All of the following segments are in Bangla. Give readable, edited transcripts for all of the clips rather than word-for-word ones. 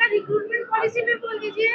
रिक्रूटमेंट पॉलिसी में बोल दीजिए।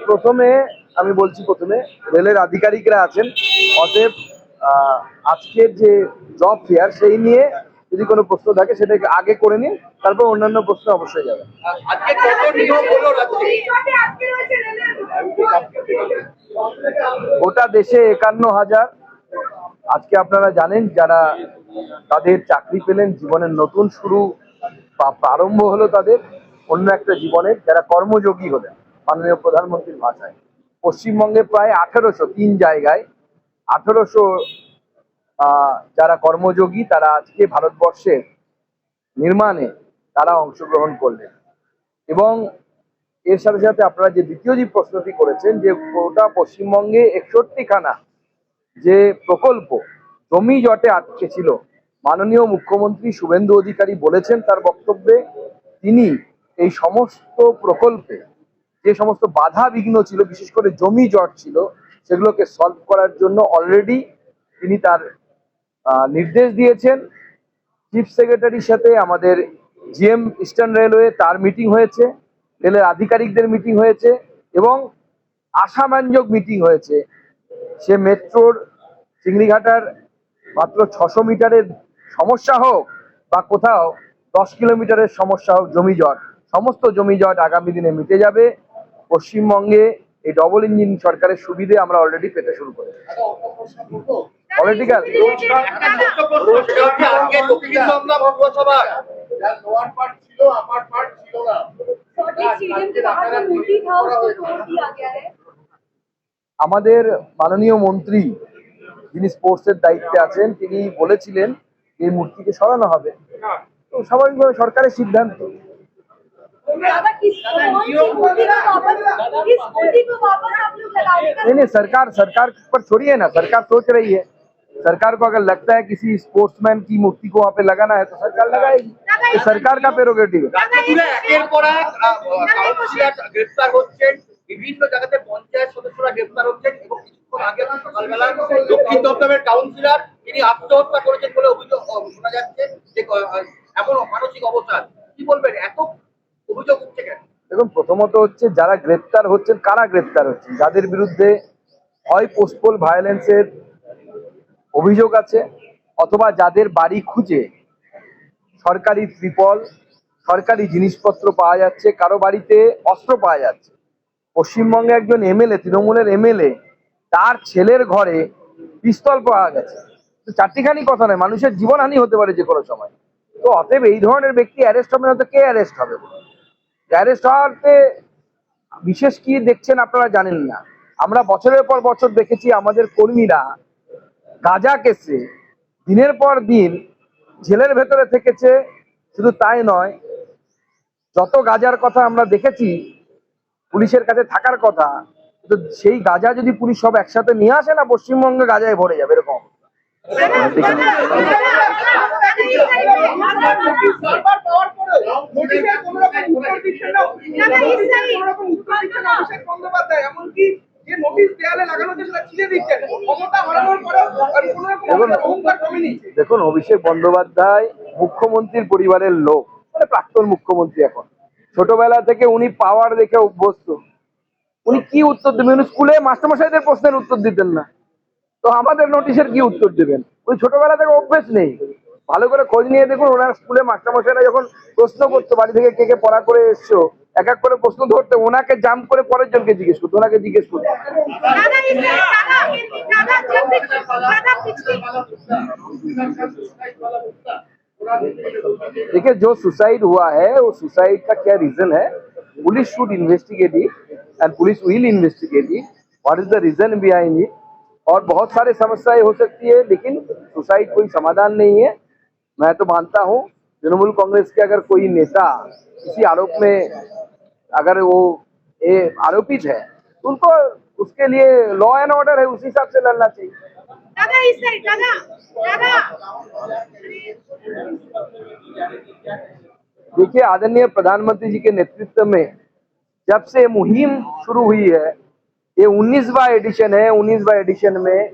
প্রথমে আমি বলছি, প্রথমে রেলের আধিকারিকরা আছেন, অতএব আজকের যে জব ফেয়ার সেই নিয়ে যদি কোনো প্রশ্ন থাকে সেটা আগে করে নিন, তারপর অন্যান্য প্রশ্ন অবশ্যই যাবে। গোটা দেশে 51,000। আজকে আপনারা জানেন যারা তাদের চাকরি পেলেন, জীবনের নতুন শুরু বা প্রারম্ভ হলো তাদের অন্য একটা জীবনের, যারা কর্মযোগী হলেন মাননীয় প্রধানমন্ত্রীর ভাষায়। পশ্চিমবঙ্গে প্রায় 1800, 3 জায়গায় 1800 যারা কর্মযোগী তারা আজকে ভারতবর্ষের নির্মাণে তারা অংশগ্রহণ করলেন। এবং এর সাথে সাথে আপনারা যে দ্বিতীয় যে প্রশ্নটি করেছেন যে গোটা পশ্চিমবঙ্গে 61খানা যে প্রকল্প জমি জটে আটকে ছিল, মাননীয় মুখ্যমন্ত্রী শুভেন্দু অধিকারী বলেছেন তার বক্তব্যে তিনি এই সমস্ত প্রকল্পে যে সমস্ত বাধা বিঘ্ন ছিল, বিশেষ করে জমি জট ছিল, সেগুলোকে সলভ করার জন্য অলরেডি তিনি তার নির্দেশ দিয়েছেন। চিফ সেক্রেটারির সাথে আমাদের জিএম ইস্টার্ন রেলওয়ে তার মিটিং হয়েছে, রেলের আধিকারিকদের মিটিং হয়েছে এবং আশাব্যঞ্জক মিটিং হয়েছে। সে মেট্রোর চিংড়িঘাটার মাত্র 600 মিটারের সমস্যা হোক বা কোথাও 10 কিলোমিটারের সমস্যা হোক, জমি জট, সমস্ত জমি জট আগামী দিনে মিটে যাবে। পশ্চিমবঙ্গে এই ডবল ইঞ্জিন সরকারের সুবিধে আমরা অলরেডি পেতে শুরু করেছি। পলিটিক্যাল আমাদের মাননীয় মন্ত্রী যিনি স্পোর্টসের দায়িত্বে আছেন তিনি বলেছিলেন এই মূর্তিকে সরানো হবে, তো স্বাভাবিকভাবে সরকারের সিদ্ধান্ত। नहीं सरकार पर छोड़िए ना, सरकार सोच रही है। सरकार को अगर लगता है किसी स्पोर्ट्समैन की मूर्ति को वहाँ पे लगाना है तो सरकार लगाएगी, तो सरकार का प्रेरोगेटिव है। বিভিন্ন জায়গাতে পঞ্চায়েত সদস্যরা গ্রেফতার হচ্ছেন এবং কিছুক্ষণ আগে সকালবেলা দক্ষিণ দমদমের কাউন্সিলর তিনি আত্মহত্যা করেছেন বলে অভিযোগ শোনা যাচ্ছে যে এমন মানসিক অবস্থা। কি বলবেন, এত অভিযোগ উঠছে কেন? দেখুন, প্রথমত হচ্ছে যারা গ্রেফতার হচ্ছেন, কারা গ্রেফতার হচ্ছেন, যাদের বিরুদ্ধে হয় পোস্টপোল ভায়োলেন্সের অভিযোগ আছে অথবা যাদের বাড়ি খুঁজে সরকারি ত্রিপল, সরকারি জিনিসপত্র পাওয়া যাচ্ছে, কারো বাড়িতে অস্ত্র পাওয়া যাচ্ছে। পশ্চিমবঙ্গে একজন এমএলএ, তৃণমূলের এমএলএ, তার ছেলের ঘরে পিস্তল পাওয়া গেছে। তো চারটিখানি কথা নয়, মানুষের জীবনহানি হতে পারে যে কোনো সময়। তো অতএব এই ধরনের ব্যক্তি অ্যারেস্ট হবে না তো কে অ্যারেস্ট হবে? অ্যারেস্ট হওয়াতে বিশেষ কি দেখছেন আপনারা জানেন না। আমরা বছরের পর বছর দেখেছি আমাদের কর্মীরা গাঁজা কেসে দিনের পর দিন জেলের ভেতরে থেকেছে। শুধু তাই নয়, যত গাঁজার কথা আমরা দেখেছি পুলিশের কাছে থাকার কথা, তো সেই গাঁজা যদি পুলিশ সব একসাথে নিয়ে আসে না, পশ্চিমবঙ্গে গাঁজায় ভরে যাবে এরকম। দেখুন, অভিষেক বন্দ্যোপাধ্যায় মুখ্যমন্ত্রীর পরিবারের লোক, মানে প্রাক্তন মুখ্যমন্ত্রী। এখন ছোটবেলা থেকে উনি পাওয়ার দেখে অভ্যস্ত। উনি কি উত্তর দেবেন? উনি স্কুলে মাস্টারমশাইদের প্রশ্নের উত্তর দিতেন না, তো আমাদের নোটিশের কি উত্তর দেবেন? উনি ছোটবেলা থেকে অভ্যেস নেই। ভালো করে খোঁজ নিয়ে দেখুন, ওনার স্কুলে মাস্টারমশাইরা যখন প্রশ্ন করতো বাড়ি থেকে কে কে পড়া করে এসছো, এক এক করে প্রশ্ন ধরতে ওনাকে জাম্প করে পরের জনকে জিজ্ঞেস করতো, ওনাকে জিজ্ঞেস করতো। देखिए, जो सुसाइड हुआ है वो सुसाइड का क्या रीजन है, police should investigate it and police will investigate it, what is the reason behind it. और बहुत सारे समस्याएं हो सकती है, लेकिन सुसाइड कोई समाधान नहीं है। मैं तो मानता हूँ तृणमूल कांग्रेस के अगर कोई नेता किसी आरोप में अगर वो आरोपित है तो उनको उसके लिए लॉ एंड ऑर्डर है, उसी हिसाब से लड़ना चाहिए। दादा इस साइड दादा दादा देखिए, आदरणीय प्रधानमंत्री जी के नेतृत्व में जब से मुहिम शुरू हुई है, ये 19वां एडिशन है। 19वां एडिशन में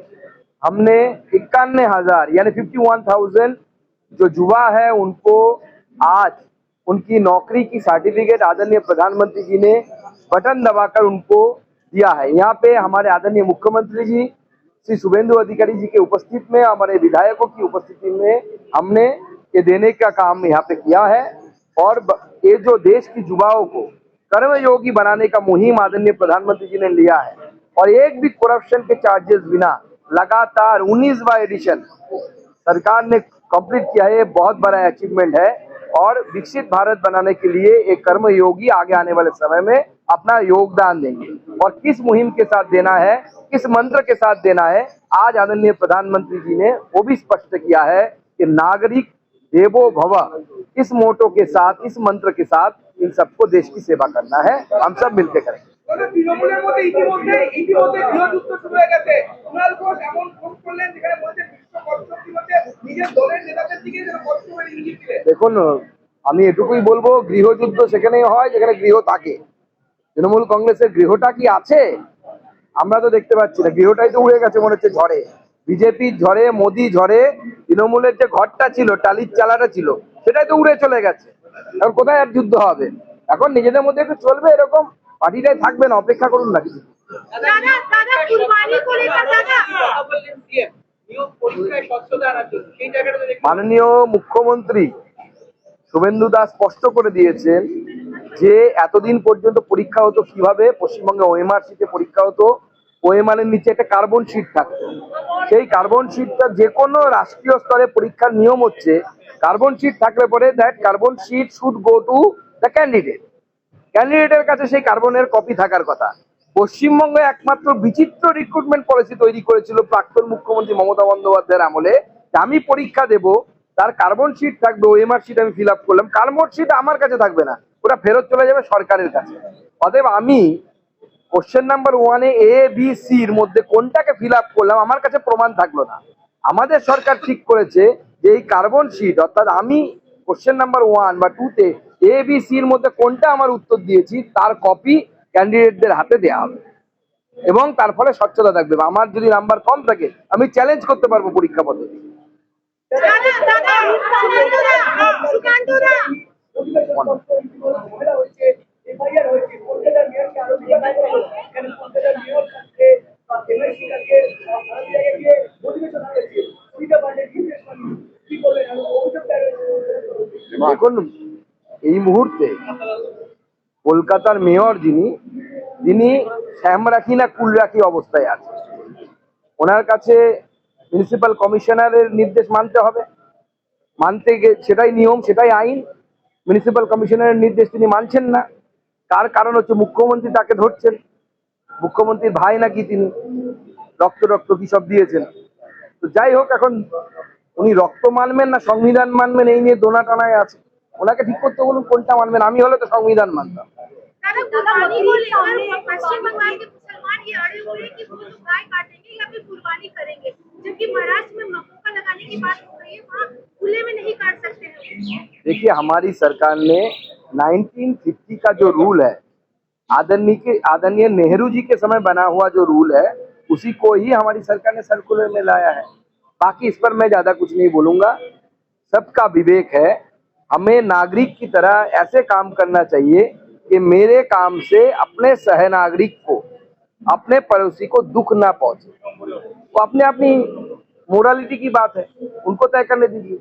हमने 51,000 यानी 51,000 जो युवा है उनको आज उनकी नौकरी की सर्टिफिकेट आदरणीय प्रधानमंत्री जी ने बटन दबाकर उनको दिया है। यहाँ पे हमारे आदरणीय मुख्यमंत्री जी श्री शुभेंदु अधिकारी जी के उपस्थित में, हमारे विधायकों की उपस्थिति में हमने ये देने का काम यहाँ पे किया है। और ये जो देश की युवाओं को कर्मयोगी बनाने का मुहिम आदरणीय प्रधानमंत्री जी ने लिया है, और एक भी करप्शन के चार्जेस बिना लगातार 19वां एडिशन सरकार ने कंप्लीट किया है। ये बहुत बड़ा अचीवमेंट है और विकसित भारत बनाने के लिए एक कर्मयोगी आगे आने वाले समय में अपना योगदान देंगे। और किस मुहिम के साथ देना है, किस मंत्र के साथ देना है, आज आदरणीय प्रधानमंत्री जी ने वो भी स्पष्ट किया है कि नागरिक देवो भव, इस मोटो के साथ, इस मंत्र के साथ इन सबको देश की सेवा करना है। हम सब मिलकर करेंगे। তৃণমূলের মধ্যে ইতিমধ্যে গৃহযুদ্ধ শুরু হয়ে গেছে। কুণাল ঘোষ এমন পোস্ট করলেন যেখানে বলছে বিশ্ব কর্মশক্তি হচ্ছে নিজের দলের নেতাদের দিকে যেন কর্তব্যের ইঙ্গিত দিলেন। দেখুন, আমি এটুকুই বলবো, গৃহযুদ্ধ সেখানেই হয় যেখানে গৃহ থাকে। তৃণমূল কংগ্রেসের গৃহটা কি আছে? আমরা তো দেখতে পাচ্ছি না, গৃহটাই তো উড়ে গেছে মনে হচ্ছে ঝড়ে। বিজেপির ঝড়ে, মোদি ঝড়ে তৃণমূলের যে ঘরটা ছিল, টালির চালাটা ছিল, সেটাই তো উড়ে চলে গেছে। এখন কোথায় আর যুদ্ধ হবে? এখন নিজেদের মধ্যে একটু চলবে, এরকম পার্টিটাই থাকবে না, অপেক্ষা করুন না কিছু। दादा दादा कुर्बानी को लेकर दादा নিয়োগ পরীক্ষায় স্বচ্ছতা আনার জন্য সেই জায়গাটা দেখতে মাননীয় মুখ্যমন্ত্রী শুভেন্দু দাস স্পষ্ট করে দিয়েছেন যে এতদিন পর্যন্ত পরীক্ষা হতো কিভাবে, পশ্চিমবঙ্গে ওএমআর শিটে পরীক্ষা হতো। ওএমআর এর নিচে একটা কার্বন শিট থাকতো, সেই কার্বন শিটটা যে কোনো রাষ্ট্রীয় স্তরে পরীক্ষার নিয়ম হচ্ছে কার্বন শিট থাকলে পরে that carbon sheet should go to the ক্যান্ডিডেটের কাছে সেই কার্বনের কপি থাকার কথা। পশ্চিমবঙ্গে একমাত্র বিচিত্র রিক্রুটমেন্ট পলিসি তৈরি করেছিল প্রাক্তন মুখ্যমন্ত্রী মমতা বন্দ্যোপাধ্যায়ের আমলে, যে আমি পরীক্ষা দেব, তার কার্বন শিট থাকবে, ওএমআর শিট আমি ফিল আপ করলাম, কার্বন শিট আমার কাছে থাকবে না, ওটা ফেরত চলে যাবে সরকারের কাছে। অতএব আমি question number 1-এ A B C এর মধ্যে কোনটাকে ফিল আপ করলাম আমার কাছে প্রমাণ থাকলো না। আমাদের সরকার ঠিক করেছে যে এই কার্বন শিট, অর্থাৎ আমি কোশ্চেন নাম্বার 1 বা 2-তে এ বি সি এর মধ্যে কোনটা আমার উত্তর দিয়েছি তার কপি ক্যান্ডিডেটদের হাতে দেওয়া হবে এবং তার ফলে স্বচ্ছতা থাকবে। আমার যদি নাম্বার কম থাকে আমি চ্যালেঞ্জ করতে পারবো পরীক্ষা পদ্ধতি। दादा दादा सुकांत दादा ঝামেলা হয়েছে, এফআইআর হয়েছে, কলকাতার মেয়রকে আরো এখানে কলকাতার মেয়র কাছে বা কেএমসি কাছে অনেক জায়গায় গিয়ে মোটিভেশন হয়েছে, সুবিধা বাড়ে বিশেষ মানে কি বলবেন? আমি অভিযোগটা দেখুন, এই মুহূর্তে কলকাতার মেয়র যিনি শ্যামরাখি না কুলরাখি অবস্থায় আছে, ওনার কাছে মিউনিসিপ্যাল কমিশনারের নির্দেশ মানতে হবে, সেটাই নিয়ম, সেটাই আইন। মিউনিসিপ্যাল কমিশনারের নির্দেশ তিনি মানছেন না, তার কারণ হচ্ছে মুখ্যমন্ত্রী তাকে ধরছেন, মুখ্যমন্ত্রীর ভাই নাকি তিনি, রক্ত কি সব দিয়েছেন। তো যাই হোক, এখন উনি রক্ত মানবেন না সংবিধান মানবেন এই নিয়ে দোনাটানায় আছে। ওনাকে ঠিক করতে বলুন কোনটা মানবেন। আমি হলে তো সংবিধান মানতাম। दादा कुर्बानी को लेकर पश्चिम बंगाल के मुसलमान ये अड़े हुए हैं कि वो लोग गाय काटेंगे या फिर कुर्बानी करेंगे, जबकि महाराष्ट्र में मक्का लगाने की बात हो रही है, वहाँ खुले में नहीं काट सकते हैं। देखिए, हमारी सरकार ने 1950 का जो रूल है, आदरणीय नेहरू जी के समय बना हुआ जो रूल है, उसी को ही हमारी सरकार ने सर्कुलर में लाया है। बाकी इस पर मैं ज्यादा कुछ नहीं बोलूंगा। सबका विवेक है, हमें नागरिक की तरह ऐसे काम करना चाहिए कि मेरे काम से अपने सह नागरिक को, अपने पड़ोसी को दुख ना पहुंचे। वो अपनी मोरालिटी की बात है, उनको तय करने दीजिए।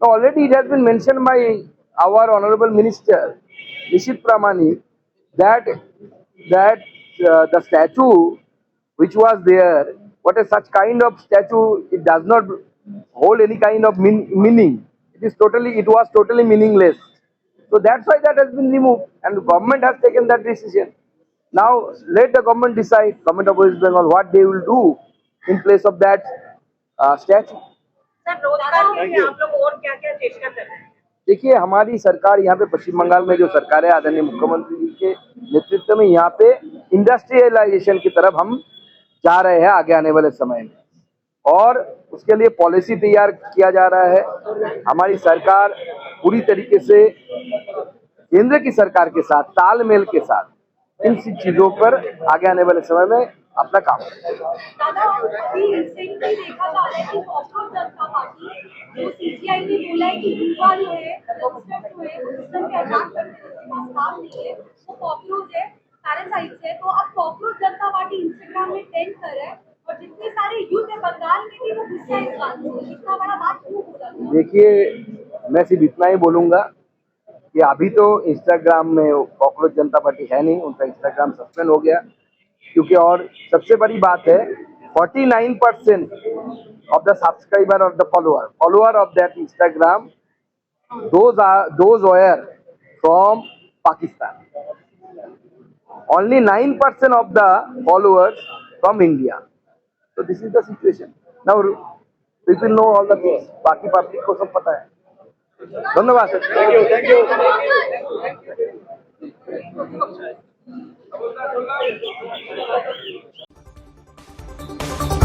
Already it has been mentioned by our honorable minister Nishit Pramani that the statue which was there what a such kind of statue, it does not hold any kind of meaning. It was totally meaningless. So that's why that has been removed, and the government has taken that decision. Now let the government decide, government of West Bengal, what they will do in place of that statue. Sir रोजगार के लिए आप लोग और क्या क्या चेष्टा कर रहे हैं? देखिए, हमारी सरकार यहाँ पे पश्चिम बंगाल में जो सरकार है आदरणीय मुख्यमंत्री जी के नेतृत्व में, यहाँ पे इंडस्ट्रियलाइजेशन की तरफ हम जा रहे हैं आगे आने वाले समय में, और उसके लिए पॉलिसी तैयार किया जा रहा है। हमारी सरकार पूरी तरीके से केंद्र की सरकार के साथ तालमेल के साथ इन चीजों पर आगे आने वाले समय में अपना काम करेगा। दादा, अभी रिसेंटली देखा जा रहा है कि कॉकरोच जनता पार्टी जो सीजीआई ने बोला है कि युवा जो है कंस्ट्रक्ट हुए सिस्टम पे अटैक करने जिसके पास काम नहीं है वो कॉकरोच है पैरासाइट है, तो अब कॉकरोच जनता पार्टी इंस्टाग्राम में ट्रेंड कर रहा है और जितने सारे यूथ है बंगाल में भी वो गुस्सा है इस बात से। इतना बड़ा बात क्यों हो रहा है? देखिए, मैं सिर्फ इतना ही बोलूंगा कि अभी तो इंस्टाग्राम में कॉकरोच जनता पार्टी है नहीं, उनका इंस्टाग्राम सस्पेंड हो गया, क्योंकि और सबसे बड़ी बात है 49% of the subscriber or the follower of that Instagram, those were from Pakistan. Only 9% of the followers from India. So this is the situation. Now people know all the things. बाकी पब्लिक को सब पता है। धन्यवाद सर। Thank you.